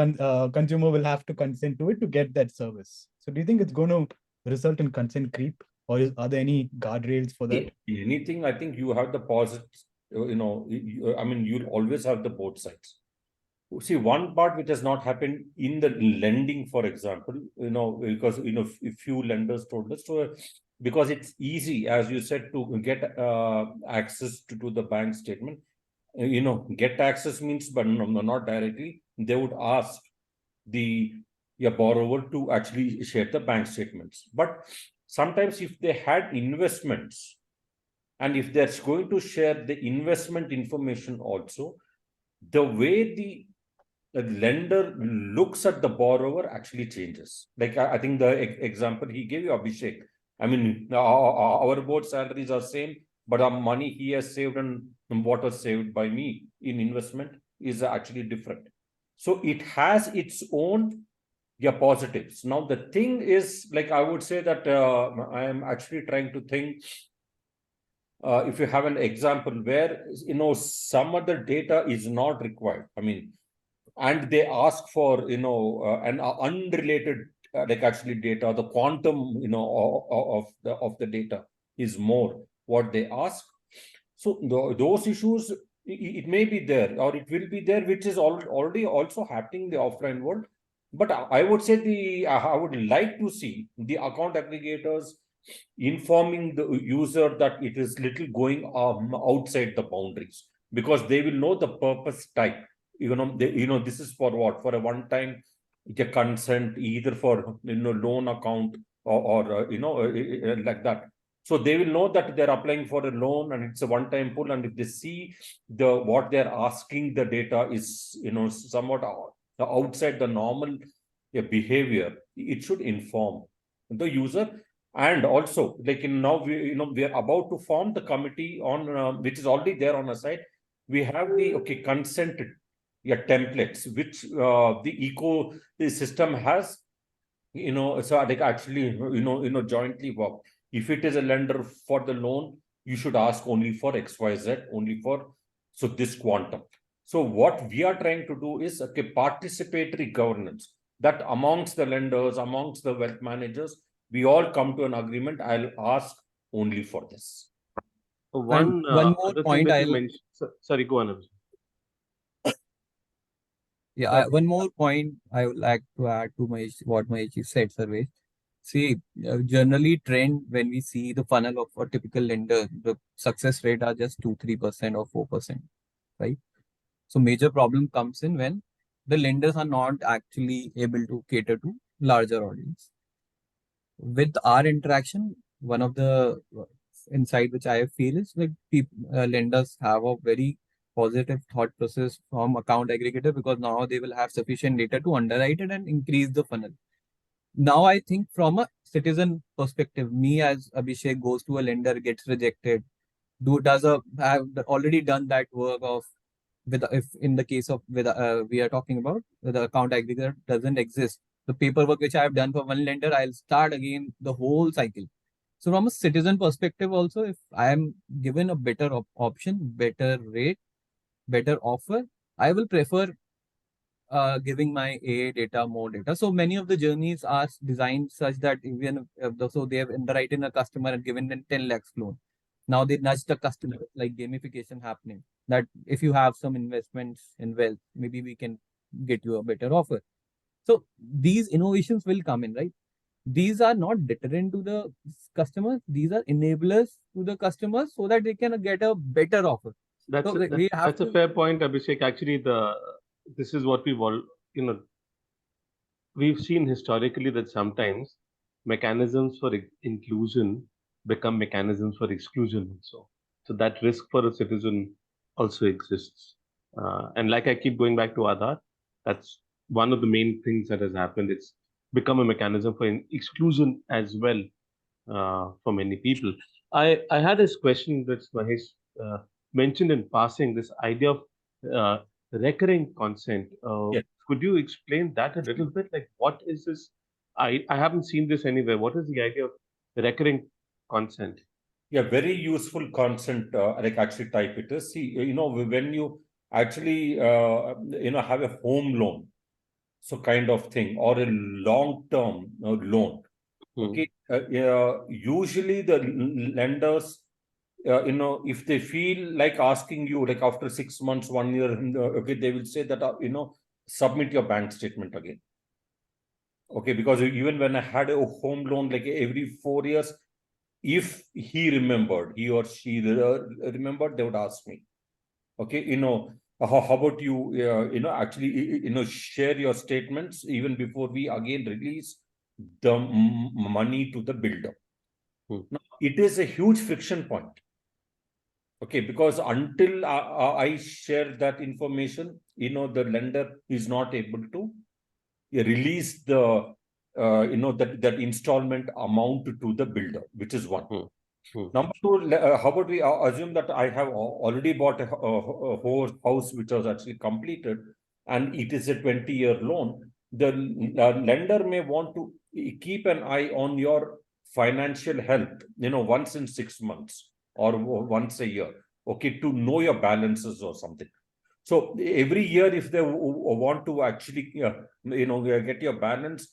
consumer will have to consent to it to get that service. So do you think it's going to result in consent creep, or are there any guardrails for that? Anything, I think you have the positive, I mean, you'll always have the both sides. See, one part which has not happened in the lending, for example, because, a few lenders told us to, because it's easy, as you said, to get access to the bank statement. Get access means, but not directly. They would ask your borrower to actually share the bank statements. But sometimes if they had investments, and if they're going to share the investment information also, the way the lender looks at the borrower actually changes. Like I think the example he gave you, Abhishek, I mean, our both salaries are same, but our money he has saved and what was saved by me in investment is actually different. So it has its own positives. Now the thing is, like I would say that I am actually trying to think, if you have an example where some other data is not required, I mean, and they ask for an unrelated like actually data, the quantum of the data is more what they ask. So those issues, it may be there or it will be there, which is already also happening in the offline world. But I would say I would like to see the account aggregators informing the user that it is little going outside the boundaries, because they will know the purpose type. This is for what? For a one-time consent, either for loan account or like that. So they will know that they're applying for a loan and it's a one-time pull. And if they see what they're asking, the data is somewhat outside the normal behavior, it should inform the user. And also, like now we are about to form the committee on which is already there on our site. We have the consent templates which the ecosystem has, so like actually jointly work. If it is a lender for the loan, you should ask only for XYZ, only for this quantum. So what we are trying to do is participatory governance, that amongst the lenders, amongst the wealth managers, we all come to an agreement. I'll ask only for this. One more other point thing that you I'll mentioned. Sorry, go on. Abhishek. Yeah, one more point I would like to add to what Mahesh said, Sarvesh. See, generally trend when we see the funnel of a typical lender, the success rate are just 2-3% or 4%, right? So major problem comes in when the lenders are not actually able to cater to larger audience. With our interaction, one of the insight which I feel is like lenders have a very positive thought process from account aggregator, because now they will have sufficient data to underwrite it and increase the funnel. Now I think from a citizen perspective, me as Abhishek goes to a lender, gets rejected, have already done that work of, with, if in the case of with we are talking about the account aggregator doesn't exist, the paperwork which I have done for one lender, I'll start again the whole cycle. So from a citizen perspective also, if I am given a better option, better rate, better offer, I will prefer giving my AA data, more data. So many of the journeys are designed such that even so they have underwritten a customer and given them 10 lakhs loan. Now they nudge the customer, like gamification happening, that if you have some investments in wealth, maybe we can get you a better offer. So these innovations will come in, right? These are not deterrent to the customers. These are enablers to the customers so that they can get a better offer. That's So a, we have that's a fair point, Abhishek. Actually, this is what we've all we've seen historically that sometimes mechanisms for inclusion become mechanisms for exclusion also. So that risk for a citizen also exists. And like I keep going back to Aadhaar, that's one of the main things that has happened. It's become a mechanism for exclusion as well for many people. I had this question that Mahesh mentioned in passing, this idea of recurring consent. Yes. Could you explain that a little bit? Like, what is this? I haven't seen this anywhere. What is the idea of recurring consent? Yeah, very useful consent, like actually type it is. See, when you actually, have a home loan, so kind of thing, or a long-term loan. Okay. Usually the lenders, if they feel like asking you, like after 6 months, 1 year, okay, they will say that, submit your bank statement again. Okay, because even when I had a home loan, like every 4 years, if he or she remembered, they would ask me, okay, how about you, actually, share your statements even before we again release the money to the builder. Now, it is a huge friction point. Okay, because until I share that information, the lender is not able to release the, that installment amount to the builder, which is one. Number two, how about we assume that I have already bought a house which was actually completed and it is a 20-year loan. The lender may want to keep an eye on your financial health, once in 6 months or once a year, okay, to know your balances or something. So every year, if they want to actually, get your balance,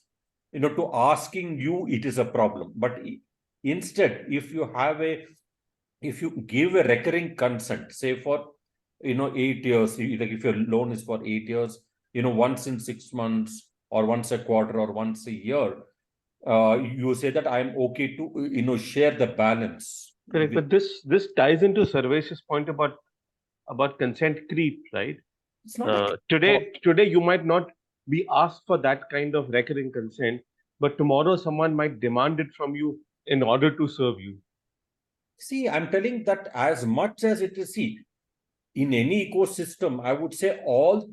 to asking you, it is a problem. But instead, if you give a recurring consent, say for, 8 years, like if your loan is for 8 years, once in 6 months or once a quarter or once a year, you say that I'm okay to, share the balance. Correct, but this ties into Sarvesh's point about consent creep, right? It's not Today you might not be asked for that kind of recurring consent, but tomorrow someone might demand it from you in order to serve you. See, I'm telling that as much as it is, see, in any ecosystem, I would say all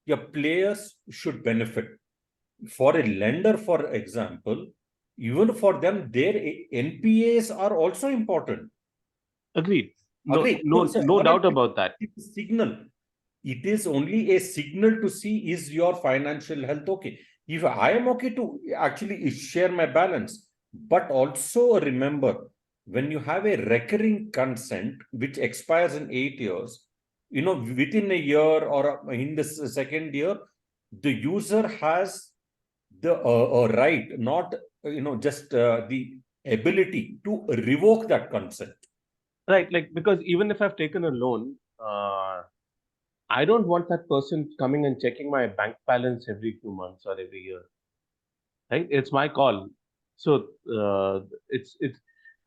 your players should benefit. For a lender, for example, even for them, their NPAs are also important. Agreed. No, Agree. no doubt about that. It's a signal. It is only a signal to see, is your financial health okay? If I am okay to actually share my balance, but also remember, when you have a recurring consent which expires in 8 years, within a year or in the second year, the user has the right, not just the ability to revoke that consent. Right, like, because even if I've taken a loan, I don't want that person coming and checking my bank balance every few months or every year. Right, it's my call. So it's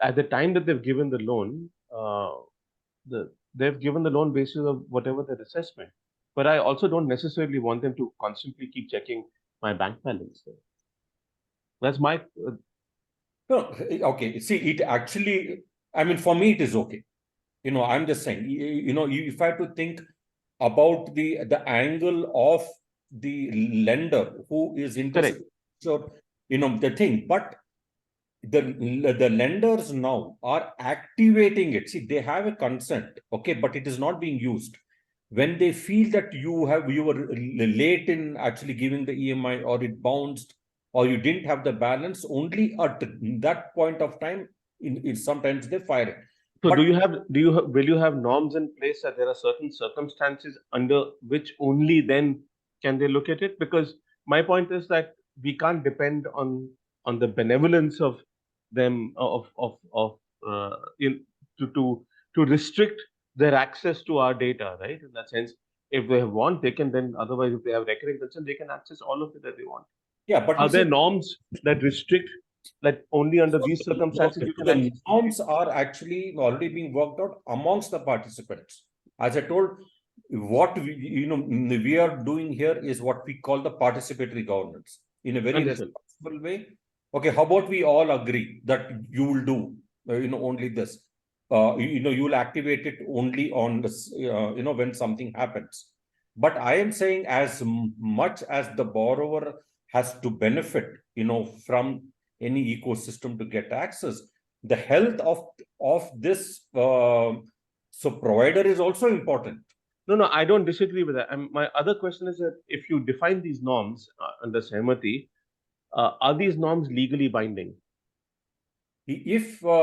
at the time that they've given the loan, they've given the loan basis of whatever their assessment. But I also don't necessarily want them to constantly keep checking my bank balance. That's my No, okay. See, it actually, I mean, for me, it is okay. I'm just saying, if I have to think about the angle of the lender who is interested, so, the thing, but the lenders now are activating it. See, they have a consent, okay, but it is not being used. When they feel that you were late in actually giving the EMI, or it bounced, or you didn't have the balance, only at that point of time, sometimes they fire it. So But will you have norms in place that there are certain circumstances under which only then can they look at it? Because my point is that we can't depend on the benevolence of them in to restrict their access to our data, right? In that sense, if they want, they can then, otherwise, if they have recurring concern, they can access all of it that they want. yeah, but Are you there see, norms that restrict that only under these circumstances you can the access? norms are actually already being worked out amongst the participants. As I told, what we are doing here is what we call the participatory governance in a very Understood. responsible way. Okay, how about we all agree that you will do, only this. You will activate it only on this, when something happens. But I am saying, as much as the borrower has to benefit, from any ecosystem to get access, the health of this so provider is also important. No, I don't disagree with that. And my other question is that if you define these norms under Sahamati, are these norms legally binding? If all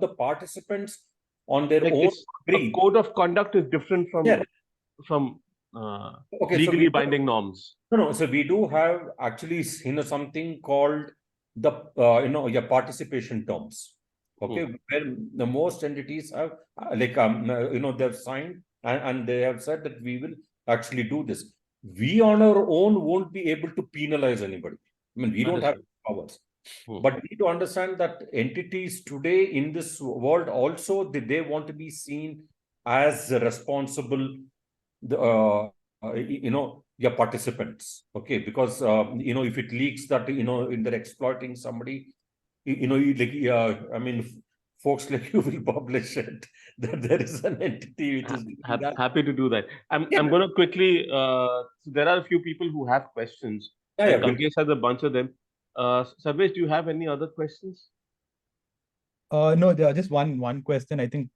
the participants on their Like own it's a agree, code of conduct is different yeah. from Okay, so legally binding norms. No, so we do have actually, something called the participation terms. Okay, where the most entities have they've signed and they have said that we will actually do this. We on our own won't be able to penalize anybody. I mean, we don't have powers. But we need to understand that entities today in this world also they want to be seen as responsible, your participants. Okay, because if it leaks that they're exploiting somebody, I mean, folks like you will publish it that there is an entity which is happy to do that. I'm going to quickly. So there are a few people who have questions. Yeah, Kamkesh has a bunch of them. Sarvesh, do you have any other questions? No, there are just one question. I think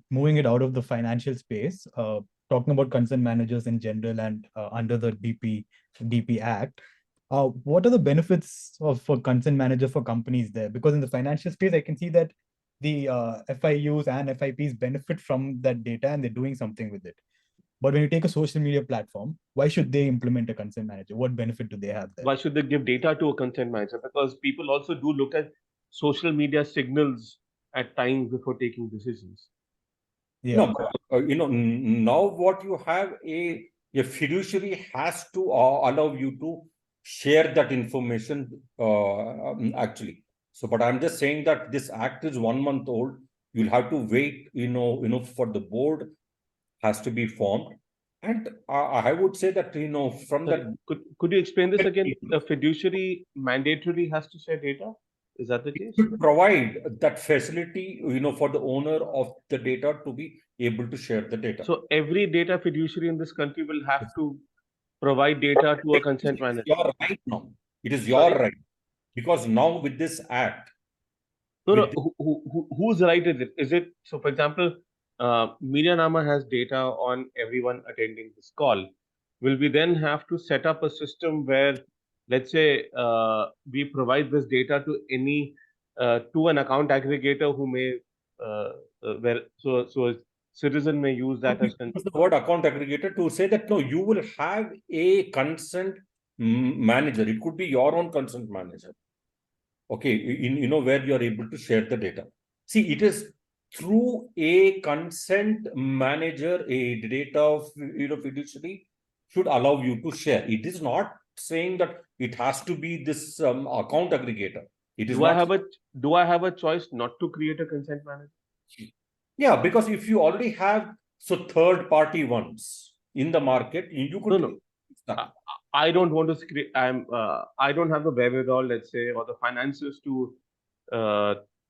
moving it out of the financial space, talking about consent managers in general and under the DP Act, what are the benefits for consent manager for companies there? Because in the financial space, I can see that the FIUs and FIPs benefit from that data and they're doing something with it. But when you take a social media platform, why should they implement a consent manager? What benefit do they have there? Why should they give data to a consent manager? Because people also do look at social media signals at times before taking decisions. Yeah. No, now what you have, a fiduciary has to allow you to share that information actually. So, but I'm just saying that this act is 1 month old. You'll have to wait, for the board has to be formed. And I would say that, from that. Could you explain this again? A fiduciary mandatorily has to share data? Is that the case? Should provide that facility, for the owner of the data to be able to share the data. So every data fiduciary in this country will have to provide data to a consent manager. Your right now. It is your right. Because now with this act. No. Whose right is it? Is it, so for example, MediaNama has data on everyone attending this call. Will we then have to set up a system where, let's say, we provide this data to to an account aggregator who may, so a citizen may use that as the word account aggregator to say that no, you will have a consent manager. It could be your own consent manager. Okay, where you are able to share the data. See, it is through a consent manager, a data fiduciary should allow you to share. It is not saying that it has to be this account aggregator. It is. Do I have a choice not to create a consent manager? Yeah, because if you already have third party ones in the market, you could. No. I don't want to create. I don't have the wherewithal, let's say, or the finances to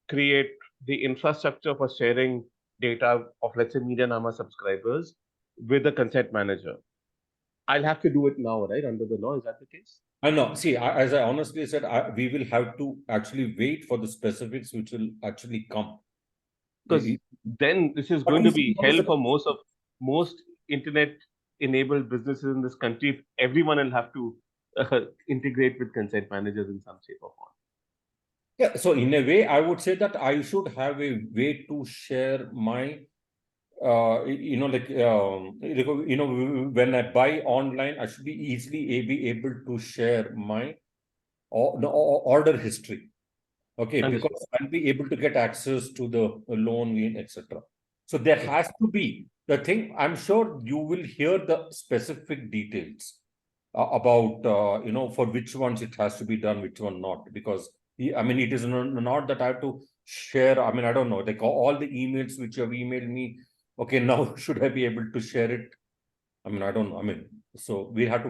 create the infrastructure for sharing data of, let's say, MediaNama subscribers with a consent manager. I'll have to do it now, right? Under the law, is that the case? I know. See, as I honestly said, we will have to actually wait for the specifics which will actually come. Because then this is going to be hell for most internet-enabled businesses in this country. If everyone will have to integrate with consent managers in some shape or form. Yeah. So in a way, I would say that I should have a way to share my, when I buy online, I should be easily be able to share my order history. Okay, because I'll be able to get access to the loan, etc. So there has to be the thing. I'm sure you will hear the specific details about for which ones it has to be done, which one not. Because I mean, it is not that I have to share. I mean, I don't know, like all the emails which you have emailed me. Okay, now should I be able to share it? I mean, I don't know. I mean, so we have to wait.